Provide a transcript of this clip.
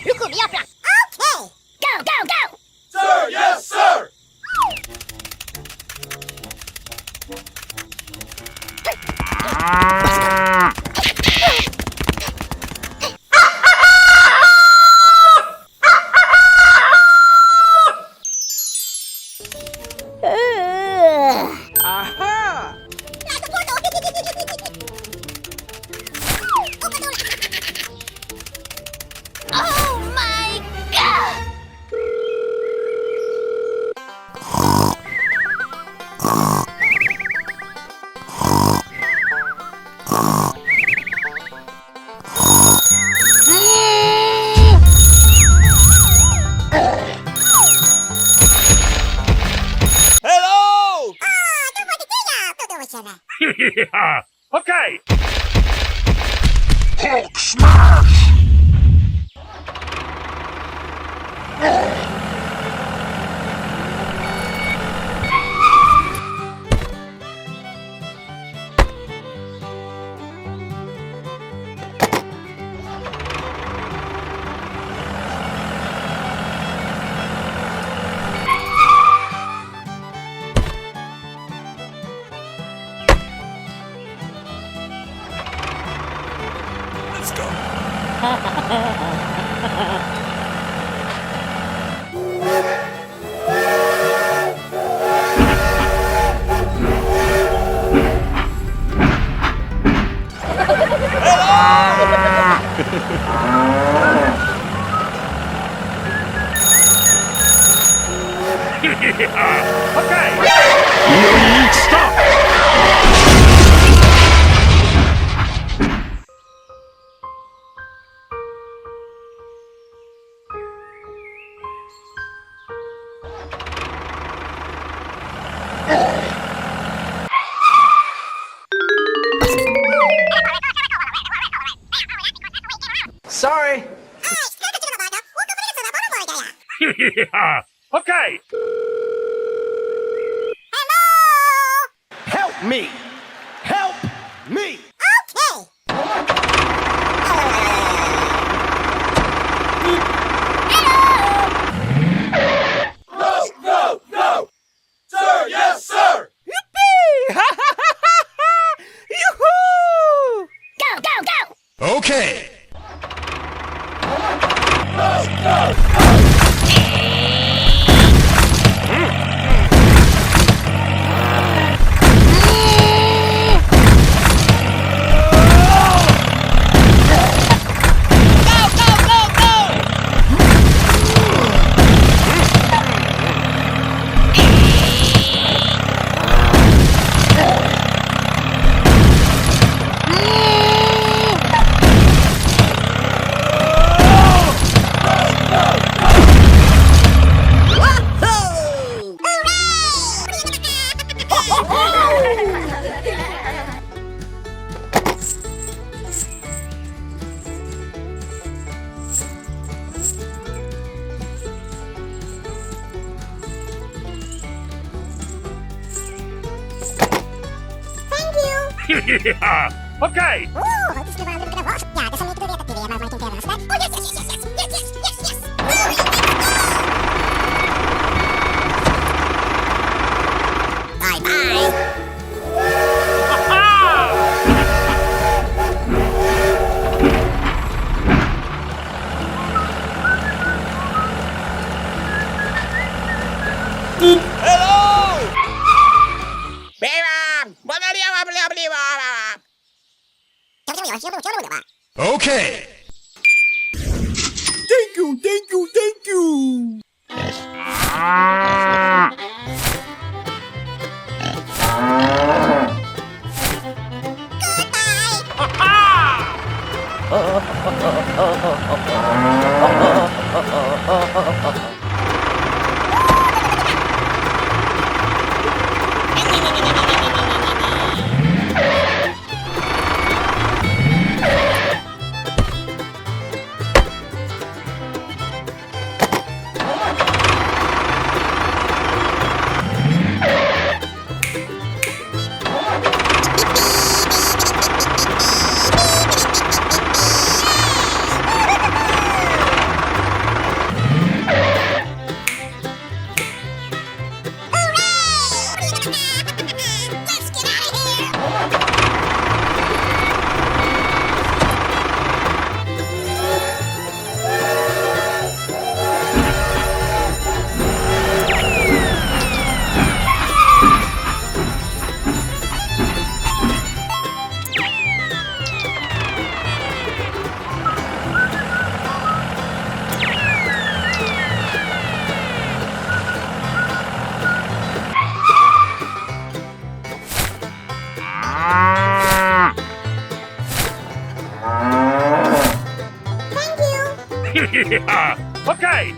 如果你要 plan. Okay. Go, go, go. Sir, yes, sir! Aha! Oh my god! Hello! Okay. Let's go. Okay. Stop. Sorry. Okay. Help me. Help me. No, no, no! Sir, yes, sir! Yippee! Yoo-hoo! Go, go, go! Okay. No, no, no! Okay. Ooh, this is a little bit of water. Yeah, there's something to do with the am I taking care of that? Oh, yes, yes, yes, yes, yes, yes, yes, yes. Bye-bye. Hello! Okay. Thank you, thank you, thank you. Yeah. Okay.